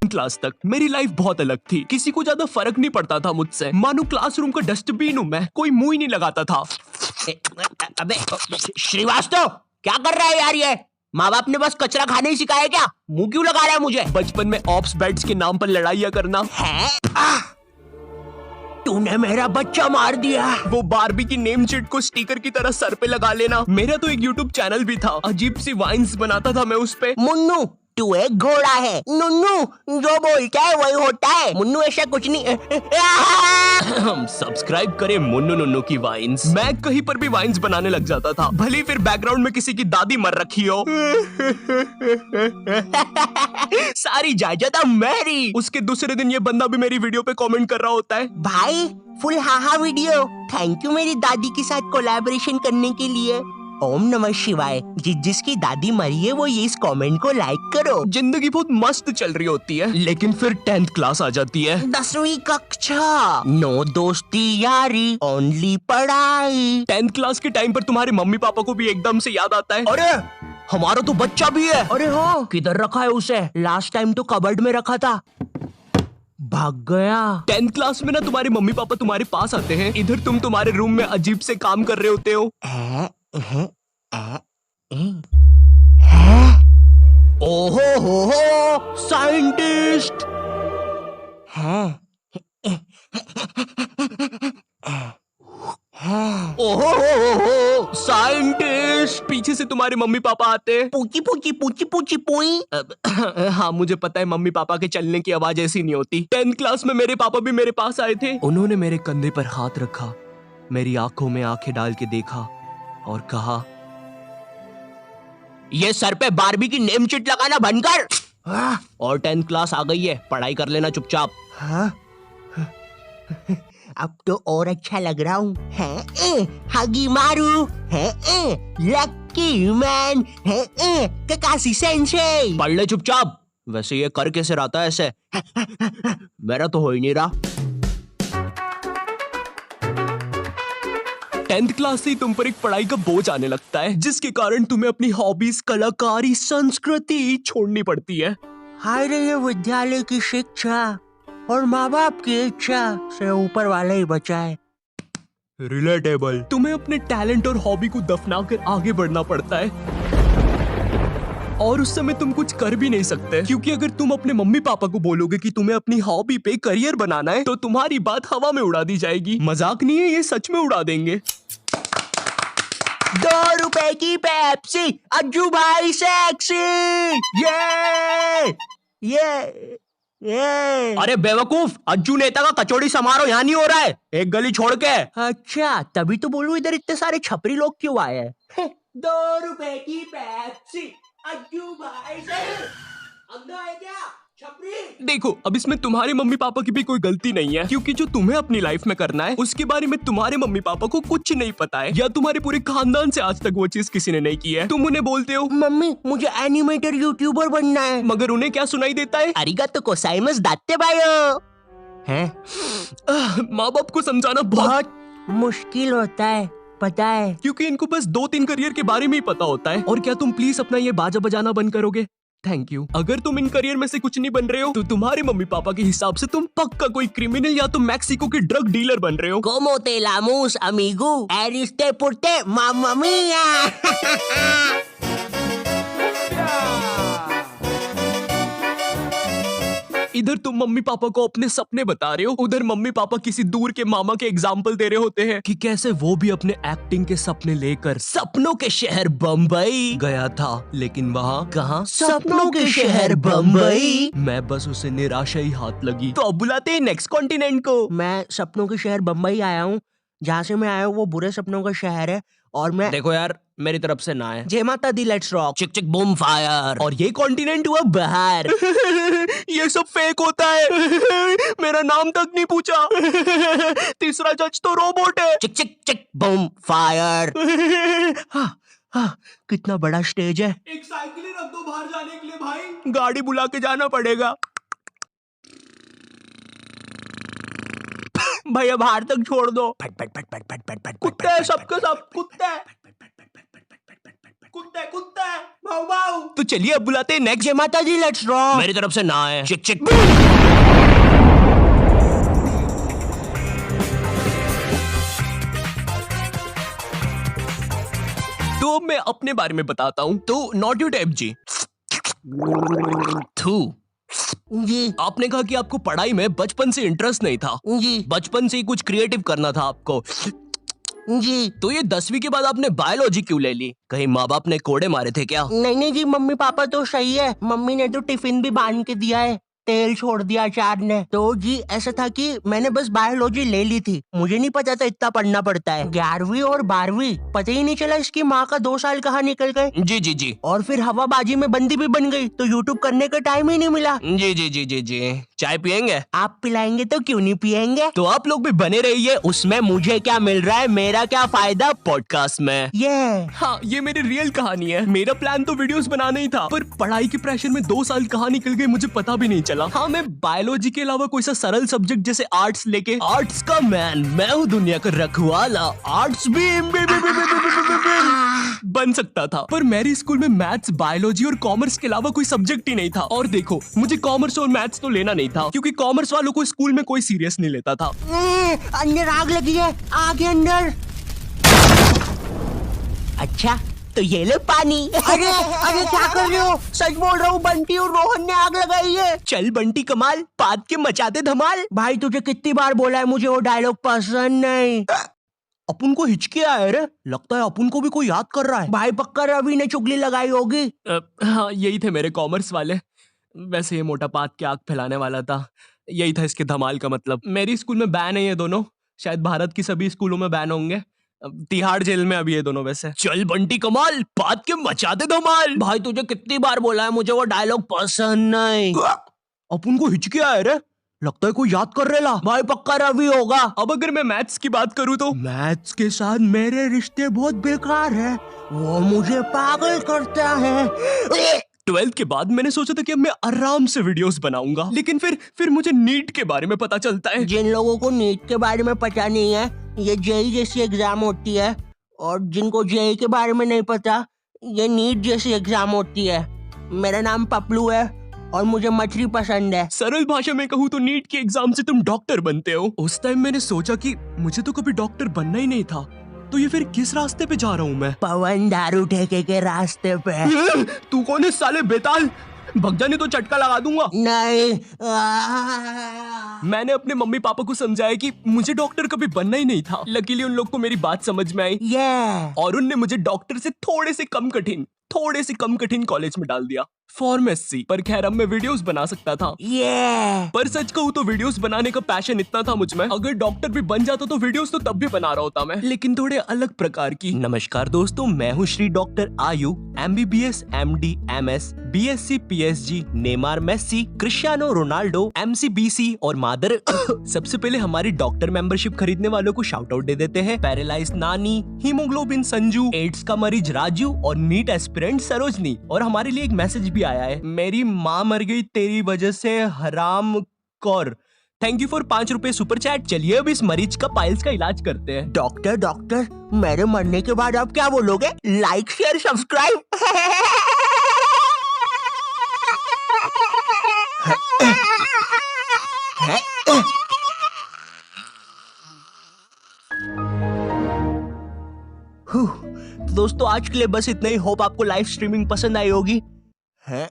Class तक मेरी life बहुत अलग थी। किसी को ज्यादा फर्क नहीं पड़ता था मुझसे। मानो क्लासरूम का डस्टबिन हूँ मैं, कोई मुंह ही नहीं लगाता था। अबे श्रीवास्तव, क्या कर रहा है यार ये? माँ बाप ने बस कचरा खाने ही सिखाया क्या? मुंह क्यों लगा रहा है मुझे? बचपन में ऑप्स बेड्स के नाम पर लड़ाइयाँ करना। है? तूने मेरा बच्चा मार दिया। वो बारबी की नेम चिट को स्टिकर की तरह सर पे लगा लेना। मेरा तो एक यूट्यूब चैनल भी था, अजीब सी वाइन्स बनाता था मैं उस पे। मुन्नू, तू एक घोड़ा है। नुन्नू जो बोलता है वही होता है। मुन्नू ऐसा कुछ नहीं। सब्सक्राइब करें मुन्नू नुन्नू की वाइन्स। मैं कहीं पर भी वाइन्स बनाने लग जाता था, भले फिर बैकग्राउंड में किसी की दादी मर रखी हो। सारी जायदाद मेरी। उसके दूसरे दिन ये बंदा भी मेरी वीडियो पे कमेंट कर रहा होता है, भाई full haha video, thank you मेरी दादी के साथ कोलैबोरेशन करने के लिए। ओम नमः शिवाय। जिसकी दादी मरी है वो ये इस कमेंट को लाइक करो। जिंदगी बहुत मस्त चल रही होती है, लेकिन फिर 10th क्लास आ जाती है। 10वीं कक्षा, नो दोस्ती यारी, ओनली पढ़ाई। 10th क्लास के टाइम पर तुम्हारे मम्मी पापा को भी एकदम से याद आता है, अरे हमारा तो बच्चा भी है। अरे हाँ, किधर रखा है उसे? लास्ट टाइम तो कबर्ड में रखा था, भाग गया। 10th क्लास में ना तुम्हारे मम्मी पापा तुम्हारे पास आते हैं, इधर तुम तुम्हारे रूम में अजीब से काम कर रहे होते हो। ओहो हो साइंटिस्ट है। ओहो हो साइंटिस्ट। पीछे से तुम्हारे मम्मी पापा आते हैं। पूची पूची पूची पूची पुई। हाँ मुझे पता है मम्मी पापा के चलने की आवाज ऐसी नहीं होती। 10th क्लास में मेरे पापा भी मेरे पास आए थे। उन्होंने मेरे कंधे पर हाथ रखा, मेरी आंखों में आंखें डाल के देखा और कहा, ये सर पे बारबी की नेम चिट लगाना बंद कर। और 10th क्लास आ गई है, पढ़ाई कर लेना चुपचाप। हाँ? अब तो और अच्छा लग रहा हूँ। हगी मारू है, लकी मैन है, ककाशी सेंसेई। पढ़ ले चुपचाप। वैसे ये कर कैसे रहा है ऐसे? मेरा तो हो ही नहीं रहा। 10th क्लास से ही तुम पर एक पढ़ाई का बोझ आने लगता है, जिसके कारण तुम्हें अपनी हॉबीज, कलाकारी, संस्कृति छोड़नी पड़ती है। हाय रे, ये विद्यालय की शिक्षा और माँ बाप की इच्छा से ऊपर वाले ही बचाए। रिलेटेबल। तुम्हें अपने टैलेंट और हॉबी को दफना कर आगे बढ़ना पड़ता है, और उस समय तुम कुछ कर भी नहीं सकते, क्योंकि अगर तुम अपने मम्मी पापा को बोलोगे कि तुम्हें अपनी हॉबी पे करियर बनाना है, तो तुम्हारी बात हवा में उड़ा दी जाएगी। मजाक नहीं है, ये सच में उड़ा देंगे। 2 रुपए की पेप्सी, अज्जू भाई सेक्सी। ये अरे बेवकूफ, अज्जू नेता का कचौड़ी समारोह यहाँ नहीं हो रहा है, एक गली छोड़ के। अच्छा, तभी तो बोलूं इधर इतने सारे छपरी लोग क्यों आए हैं। 2 रुपए की पेप्सी, अज्जू भाई से अंधा है क्या छपरी? देखो, अब इसमें तुम्हारे मम्मी पापा की भी कोई गलती नहीं है, क्योंकि जो तुम्हें अपनी लाइफ में करना है उसके बारे में तुम्हारे मम्मी पापा को कुछ नहीं पता है, या तुम्हारे पूरे खानदान से आज तक वो चीज किसी ने नहीं की है। तुम उन्हें बोलते हो, मम्मी मुझे एनिमेटर यूट्यूबर बनना है, मगर उन्हें क्या सुनाई देता है? अरिगातो गोजाइमासु दात्ते बायो। हैं? माँ बाप को समझाना बहुत मुश्किल होता है, पता है, क्योंकि इनको बस 2-3 करियर के बारे में ही पता होता है। और क्या तुम प्लीज अपना ये बाजा बजाना बंद करोगे? Thank you. अगर तुम इन करियर में से कुछ नहीं बन रहे हो, तो तुम्हारे मम्मी पापा के हिसाब से तुम पक्का कोई क्रिमिनल या तो मैक्सिको के ड्रग डीलर बन रहे हो। Como te llamamos, amigo? Eriste porte, mamma mia! इधर तुम मम्मी पापा को अपने सपने बता रहे हो, उधर मम्मी पापा किसी दूर के मामा के एग्जाम्पल दे रहे होते हैं कि कैसे वो भी अपने एक्टिंग के सपने लेकर सपनों के शहर बम्बई गया था, लेकिन वहाँ कहाँ? सपनों के शहर बम्बई। मैं बस उसे निराशा ही हाथ लगी। तो अब बुलाते हैं नेक्स्ट कॉन्टिनेंट को। मैं सपनों के शहर बम्बई आया हूँ। जहाँ से मैं आया हूँ वो बुरे सपनों का शहर है, और मैं देखो यार, मेरी तरफ से ना है। जय माता दी, लेट्स रॉक। चिक चिक बूम फायर। और ये कॉन्टिनेंट हुआ बाहर। ये सब फेक होता है। मेरा नाम तक नहीं पूछा। तीसरा जज तो रोबोट है। चिक चिक चिक बूम फायर। हाँ, कितना बड़ा स्टेज है। एक साइकिल ही रख दो बाहर जाने के लिए भाई। गाड़ी बुला के जाना पड़ेगा। भैया बाहर तक छोड़ दो। फट फट फट फट फट फट फट। कुत्ते हैं सबके सब, कुत्ते हैं। कुत्ता है कुत्ता है भाऊ भाऊ। तो चलिए अब बुलाते हैं नेक्स्ट। जय माता दी, लेट्स रॉक। मेरी तरफ से ना है। चिक चिक। तो अब मैं अपने बारे में बताता हूँ। तो नॉट यू टाइप जी। थू। जी आपने कहा कि आपको पढ़ाई में बचपन से इंटरेस्ट नहीं था। जी बचपन से ही कुछ क्रिएटिव करना था आपको। जी। तो ये 10वीं के बाद आपने बायोलॉजी क्यों ले ली? कहीं माँ बाप ने कोड़े मारे थे क्या? नहीं नहीं जी, मम्मी पापा तो सही है। मम्मी ने तो टिफिन भी बांध के दिया है, तेल छोड़ दिया अचार ने। तो जी ऐसा था कि मैंने बस बायोलॉजी ले ली थी, मुझे नहीं पता था इतना पढ़ना पड़ता है। 11वीं और 12वीं पता ही नहीं चला इसकी माँ का 2 साल कहाँ निकल गए। जी जी जी और फिर हवाबाजी में बंदी भी बन गई, तो यूट्यूब करने का टाइम ही नहीं मिला। जी जी जी जी जी। चाय पियेंगे? आप पिलाएंगे तो क्यों नहीं पियेंगे। तो आप लोग भी बने रहिए। उसमें मुझे क्या मिल रहा है, मेरा क्या फायदा पॉडकास्ट में। ये हाँ, ये मेरी रियल कहानी है। मेरा प्लान तो वीडियोस बनाना ही था, पर पढ़ाई के प्रेशर में 2 साल कहाँ निकल गए मुझे पता भी नहीं चला। हाँ, मैं बायोलॉजी के अलावा कोई सा सरल सब्जेक्ट जैसे आर्ट्स लेके, आर्ट्स का मैन मैं हूँ दुनिया का रखवाला, आर्ट्स भी बन सकता था। पर मेरे स्कूल में मैथ्स, बायोलॉजी और कॉमर्स के अलावा कोई सब्जेक्ट ही नहीं था। और देखो, मुझे कॉमर्स और मैथ्स तो लेना नहीं था, क्योंकि कॉमर्स वालों को स्कूल में कोई सीरियस नहीं लेता था। अंदर आग लगी है, आग है अंदर। अच्छा तो ये लो पानी। अरे अरे क्या कर रहे हो, सच बोल रहा हूँ, बंटी और रोहन ने आग लगाई है। चल बंटी कमाल, पाद के मचाते धमाल। भाई तुझे कितनी बार बोला है, मुझे वो डायलॉग पसंद नहीं। अपन को हिचके आया रे, लगता है अपन को भी कोई याद कर रहा है। भाई पक्का रवि ने चुगली लगाई होगी। हाँ, यही थे मेरे कॉमर्स वाले। वैसे ये मोटा पाद के आग फैलाने वाला था, यही था इसके धमाल का मतलब। मेरी स्कूल में बैन है ये दोनों, शायद भारत की सभी स्कूलों में बैन होंगे। तिहाड़ जेल में अभी ये दोनों। वैसे चल बंटी कमाल, पाद के मचाते धमाल। भाई तुझे कितनी बार बोला है, मुझे वो डायलॉग पसंद नहीं। अपन को हिचके आया रे, लगता है कोई याद कर रेला। भाई पक्का रवि होगा। अब अगर मैं मैथ्स की बात करूँ तो मैथ्स के साथ मेरे रिश्ते बहुत बेकार है, वो मुझे पागल करता है। 12th के बाद मैंने सोचा था कि अब मैं आराम से वीडियोस बनाऊंगा, लेकिन फिर मुझे नीट के बारे में पता चलता है। जिन लोगों को नीट के बारे में पता नहीं है, ये जेई जैसी एग्जाम होती है, और जिनको जेई के बारे में नहीं पता, ये नीट जैसी एग्जाम होती है। मेरा नाम पपलू है और मुझे मछली पसंद है। सरल भाषा में कहूँ तो नीट के एग्जाम से तुम डॉक्टर बनते हो। उस टाइम मैंने सोचा कि मुझे तो कभी डॉक्टर बनना ही नहीं था, तो ये फिर किस रास्ते पे जा रहा हूँ मैं? पवन दारू ठेके के रास्ते पे। तू कौन है साले बेताल, भग जाने तो चटका लगा दूंगा। नहीं। मैंने अपने मम्मी पापा को समझाया कि मुझे डॉक्टर कभी बनना ही नहीं था। लकीली उन लोग को मेरी बात समझ में आई, और उनने मुझे डॉक्टर से थोड़े से कम कठिन कॉलेज में डाल दिया, फार्मेसी। पर खैर अब मैं वीडियोस बना सकता था। पर सच कहूँ तो वीडियोस बनाने का पैशन इतना था मुझ में, अगर डॉक्टर भी बन जाता तो वीडियोस तो तब भी बना रहा होता मैं, लेकिन थोड़े अलग प्रकार की। नमस्कार दोस्तों, मैं हूँ श्री डॉक्टर आयु, MBBS, MD, MS, BSc, PSG, Neymar, Messi, Cristiano Ronaldo, MCBC और मादर। सबसे पहले हमारी डॉक्टर मेंबरशिप खरीदने वालों को शाउट आउट दे देते हैं। पैरालाइज नानी, हीमोग्लोबिन संजू, एड्स का मरीज राजू और नीट एस्पिरेंट सरोजनी। और हमारे लिए एक मैसेज भी आया है, मेरी माँ मर गई तेरी वजह से हराम कौर। थैंक यू फॉर 5 रुपए सुपर चैट। चलिए अब इस मरीज का पाइल्स का इलाज करते हैं। डॉक्टर मेरे मरने के बाद आप क्या बोलोगे? Like share subscribe. दोस्तों आज के लिए बस इतना ही। होप आपको लाइव स्ट्रीमिंग पसंद आई होगी। है